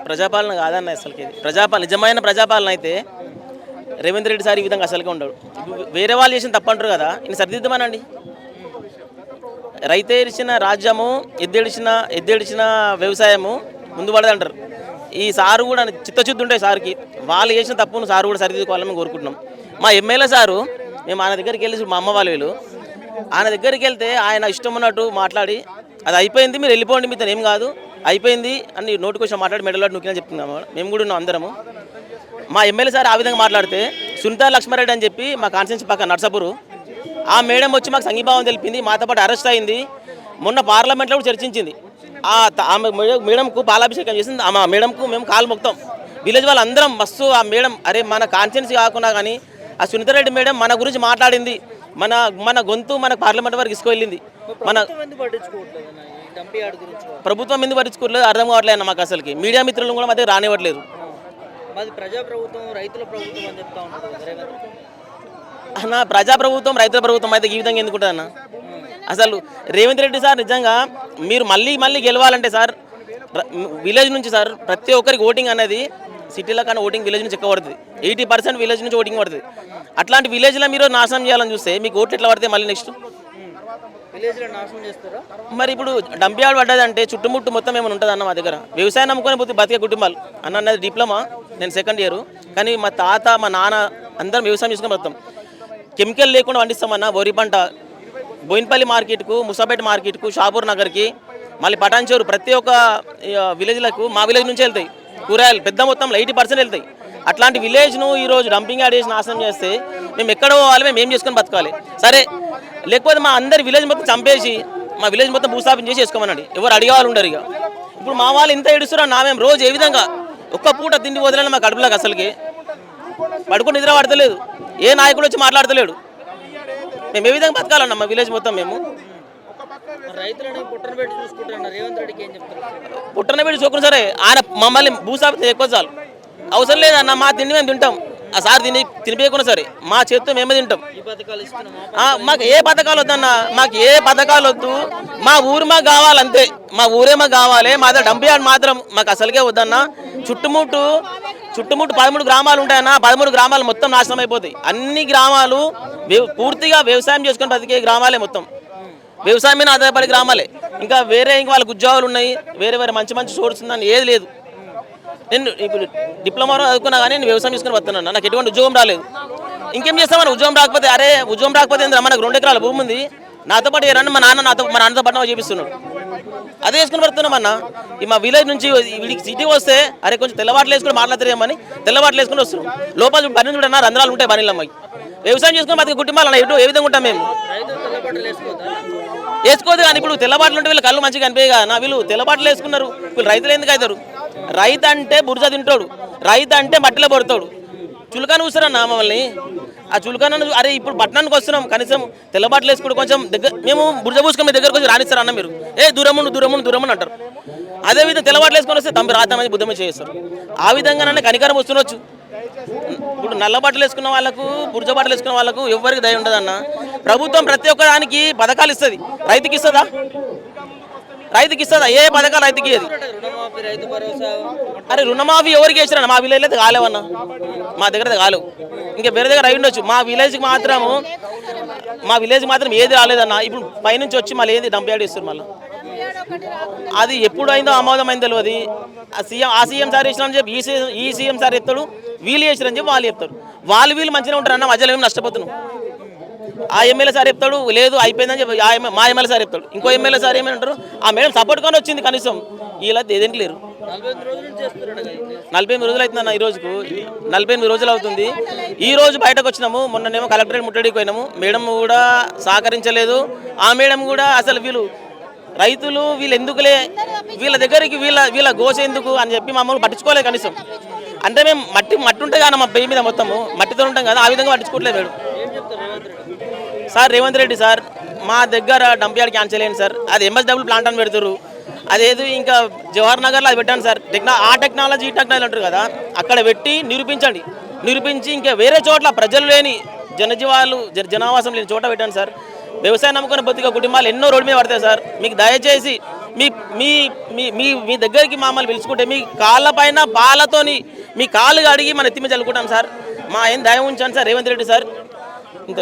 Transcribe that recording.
ప్రజాపాలన కాదన్న అసలుకి. నిజమైన ప్రజాపాలన అయితే రేవంత్ రెడ్డి సార్ ఈ విధంగా అసలుగా ఉండడు. వేరే వాళ్ళు చేసిన తప్పంటారు కదా, ఇన్ని సరిదిద్దమనండి. రైతే ఇడిచిన రాజ్యము, ఎద్దేడిచిన వ్యవసాయము ముందు పడదంటారు. ఈ సారు కూడా చిత్తశుద్ధి ఉంటాయి సార్కి. వాళ్ళు చేసిన తప్పును సారు కూడా సరిదిద్దుకోవాలని మేము కోరుకుంటున్నాం. మా ఎమ్మెల్యే సారు, మేము ఆయన దగ్గరికి వెళ్ళి, మా అమ్మ వాళ్ళ వీళ్ళు ఆయన దగ్గరికి వెళ్తే ఆయన ఇష్టం ఉన్నట్టు మాట్లాడి అది అయిపోయింది, మీరు వెళ్ళిపోండి, మీతో ఏం కాదు, అయిపోయింది అని నోటికొచ్చిన మాట్లాడి మెడలో నొక్కినా చెప్తున్నాము. మేము కూడా ఉన్నాం అందరము. మా ఎమ్మెల్యే సార్ ఆ విధంగా మాట్లాడితే సునీతా లక్ష్మారెడ్డి అని చెప్పి మా కాన్స్టిట్యూన్సీ పక్క నర్సాపూర్, ఆ మేడం వచ్చి మాకు సంఘీభావం తెలిపింది, మాతో పాటు అరెస్ట్ అయింది. మొన్న పార్లమెంట్లో కూడా చర్చించింది. ఆమె మేడంకు పాలాభిషేకం చేసింది. ఆ మేడంకు మేము కాలు మొక్తాం. విలేజ్ వాళ్ళందరం మస్తు ఆ మేడం, అరే మన కాన్స్టిట్యూన్సీ కాకుండా కానీ ఆ సునీతారెడ్డి మేడం మన గురించి మాట్లాడింది, మన గొంతు మన పార్లమెంట్ వరకు తీసుకువెళ్ళింది. మన ప్రభుత్వం ఎందుకు పట్టించుకోవట్లేదు అర్థం కావట్లేదు అన్న మాకు. అసలుకి మీడియా మిత్రులను కూడా మధ్య రానివ్వట్లేదు. ప్రజాప్రభుత్వం రైతుల ప్రభుత్వం అని చెప్తా ఉంటారు అన్న. ప్రజాప్రభుత్వం రైతుల ప్రభుత్వం అయితే ఈ విధంగా ఎందుకుంటుంది అన్న? అసలు రేవంత్ రెడ్డి సార్ నిజంగా మీరు మళ్ళీ గెలవాలంటే సార్, విలేజ్ నుంచి సార్ ప్రతి ఒక్కరికి ఓటింగ్ అనేది సిటీలో కానీ ఓటింగ్ విలేజ్ నుంచి ఎక్కువ పడుతుంది. 80% విలేజ్ నుంచి ఓటింగ్ పడుతుంది. అట్లాంటి విలేజ్లో మీరు నాశనం చేయాలని చూస్తే మీకు ఓట్లు ఎట్లా పడితే మళ్ళీ నెక్స్ట్ మరి ఇప్పుడు డంపియాడ్ పడ్డదంటే చుట్టుముట్టు మొత్తం ఏమైనా ఉంటుంది అన్న. మా దగ్గర వ్యవసాయం నమ్ముకొని పోతే బతికే కుటుంబాలు అన్నది డిప్లొమా, నేను సెకండ్ ఇయర్, కానీ మా తాత మా నాన్న అందరం వ్యవసాయం చేసుకుని మొత్తం కెమికల్ లేకుండా పండిస్తామన్న. వరి పంట బోయినపల్లి మార్కెట్కు, ముసాపేట మార్కెట్కు, షాపూర్ నగర్కి, మళ్ళీ పటాన్చేరు ప్రతి ఒక్క విలేజ్లకు మా విలేజ్ నుంచి వెళ్తాయి కూరగాయలు. పెద్ద మొత్తంలో 80% వెళ్తాయి. అట్లాంటి విలేజ్ను ఈరోజు డంపింగ్ యార్డ్ చేసి నాశనం చేస్తే మేము ఎక్కడ పోవాలి, మేము ఏం చేసుకొని బతకాలి? సరే, లేకపోతే మా అందరి విలేజ్ మొత్తం చంపేసి మా విలేజ్ మొత్తం భూస్థాపన చేసి చేసుకోమనండి, ఎవరు అడిగేవాళ్ళు ఉండరు. ఇక ఇప్పుడు మా వాళ్ళు ఇంత ఏడుస్తున్నారు నా, మేము రోజు ఏ విధంగా ఒక్క పూట తిండి వదిలేని మా కడుపులోకి అసలుకి పడుకుని నిద్ర పడతలేదు, ఏ నాయకుడు వచ్చి మాట్లాడతలేడు. మేము ఏ విధంగా బతకాలన్న మా విలేజ్ మొత్తం? మేము పుట్టన పెట్టి చూకుని సరే ఆయన మమ్మల్ని భూస్థాపితం ఎక్కువ చాలు, అవసరం లేదన్న. మా తిండి మేము తింటాం, ఆ సార్ తినిపించకుండా సరే మా చేతితో మేమే తింటాం. మాకు ఏ పథకాలు వద్దన్న, మాకు ఏ పథకాలు వద్దు. మా ఊరు మాకు కావాలంతే, మా ఊరే మాకు కావాలి. మా దగ్గర డంపియార్డ్ మాత్రం మాకు అసలుకే వద్దన్న. చుట్టుముట్టు 13 గ్రామాలు ఉంటాయన్న. 13 గ్రామాలు మొత్తం నాశనం అయిపోతాయి. అన్ని గ్రామాలు పూర్తిగా వ్యవసాయం చేసుకొని బతికే గ్రామాలే, మొత్తం వ్యవసాయం మీద ఆధారపడే గ్రామాలే. ఇంకా వాళ్ళకి ఉద్యోగాలు ఉన్నాయి, వేరే మంచి సోర్స్ ఉందని ఏది లేదు. నేను ఇప్పుడు డిప్లొమాలో చదువుకున్నా కానీ నేను వ్యవసాయం చేసుకుని వస్తున్నాను, నాకు ఎటువంటి ఉద్యోగం రాలేదు. ఇంకేం చేస్తామని ఉద్యోగం రాకపోతే? ఉద్యోగం రాకపోతే మనకు 2 ఎకరాల భూమి ఉంది, నాతో పాటు రండి, మా నాన్నతో పాటు చేపిస్తున్నాడు, అదే వేసుకుని పడుతున్నామన్నా. ఈ మా విలేజ్ నుంచి వీడికి సిటీ వస్తే కొంచెం తెల్లవాట్లు వేసుకుని మాట్లాడతారేమని తెల్లవాట్లు వేసుకుని వస్తున్నాం. లోపల పని చూడన్నా రంధ్రాలు ఉంటాయి పనిలో. అమ్మాయి వ్యవసాయం చేసుకుని బతికే కుటుంబాలు ఏ విధంగా ఉంటాం మేము? వేసుకోదు కానీ ఇప్పుడు తెల్లబాట్లు ఉంటే వీళ్ళు కళ్ళు మంచిగా కనిపించే కదా. వీళ్ళు తెల్లబాట్లు వేసుకున్నారు, వీళ్ళు రైతులు ఎందుకు అవుతారు? రైతు అంటే బురజ తింటాడు, రైతు అంటే మట్టిలో పడతాడు. చులకాన్ని చూస్తారన్నా మమ్మల్ని. ఆ చులకాన్ని అరే ఇప్పుడు పట్టణానికి వస్తున్నాం, కనీసం తెల్లబాట్లు వేసుకుంటే కొంచెం దగ్గర, మేము బురజ పూసుకొని మీ దగ్గరకు వచ్చి రానిస్తారు అన్న. మీరు దూరముండు అంటారు. అదేవిధంగా తెల్లబాట్లు వేసుకొని వస్తే తమ్మి రాద్దామని బుద్ధమే చేస్తారు. ఆ విధంగానే కనికరం వస్తుండొచ్చు. ఇప్పుడు నల్ల బట్టలు వేసుకున్న వాళ్ళకు, బురజ బట్టలు వేసుకున్న వాళ్ళకు ఎవరికి దయ ఉండదన్న. ప్రభుత్వం ప్రతి ఒక్క దానికి పథకాలు ఇస్తుంది, రైతుకి ఇస్తుందా? ఏ పథకాలు రైతుకి ఇయ్యదు. అరే రుణమాఫీ ఎవరికి వేసినా? మా విలేజ్ అయితే కాలేవన్నా, మా దగ్గర కాలేవు. ఇంకా వేరే దగ్గర అయి ఉండొచ్చు. మా విలేజ్కి మాత్రం ఏది రాలేదన్న. ఇప్పుడు పైనుంచి వచ్చి మళ్ళీ ఏది డంపియార్డ్ ఇస్తారు. మళ్ళీ అది ఎప్పుడు అయిందో ఆమోదమైందో తెలియదు. ఆ సీఎం సార్ ఇచ్చినా అని చెప్పి ఈ సీఎం సార్ చెప్తాడు, వీళ్ళు చేసిరని చెప్పి వాళ్ళు చెప్తారు. వీళ్ళు మంచిగా ఉంటారు అన్న, మధ్యలో ఏమి నష్టపోతున్నాం. ఆ ఎమ్మెల్యే సార్ చెప్తాడు లేదు అయిపోయిందని చెప్పి మా ఎమ్మెల్యే సార్ చెప్తాడు. ఇంకో ఎమ్మెల్యే సార్ ఏమంటారు, ఆ మేడం సపోర్ట్ కానీ వచ్చింది, కనీసం వీళ్ళ ఏదేంటి లేరు. 48 రోజులు అవుతుందన్న. ఈ రోజుకు 48 రోజులు అవుతుంది. ఈ రోజు బయటకు వచ్చినాము. మొన్ననేమో కలెక్టరేట్ ముట్టడికి పోయినాము, మేడం కూడా సహకరించలేదు. ఆ మేడం కూడా అసలు రైతులు వీళ్ళు ఎందుకులే, వీళ్ళ దగ్గరికి వీళ్ళ గోస ఎందుకు అని చెప్పి మమ్మల్ని పట్టించుకోలేదు కనీసం. అంటే మేము మట్టి ఉంటే కానీ మా పేరు మీద మొత్తము మట్టితో ఉంటాం కదా, ఆ విధంగా పట్టించుకోవట్లేదు madam. Sir Revanth Reddy sir మా దగ్గర డంపియార్డ్ క్యాన్సిల్ అయ్యింది సార్. అది MSW ప్లాంట్ అని పెడతారు, అదేదో ఇంకా జవహర్ నగర్లో అది పెట్టాను సార్. ఆ టెక్నాలజీ ఈ టెక్నాలజీ అంటారు కదా, అక్కడ పెట్టి నిరూపించి ఇంకా వేరే చోట్ల ప్రజలు లేని జనావాసం లేని చోట పెట్టాను సార్. వ్యవసాయం నమ్ముకుని బతికే కుటుంబాలు ఎన్నో రోడ్డు మీద పడతాయి సార్. మీకు దయచేసి మీ మీ మీ మీ దగ్గరికి మమ్మల్ని పిలుచుకుంటే మీ కాళ్ళ పైన బాలతోని మీ కాళ్ళు అడిగి మన ఎత్తి మీద చల్లుకుంటాం సార్. మా ఏం దయ ఉంచాను సార్ రేవంత్ రెడ్డి సార్ ఇంత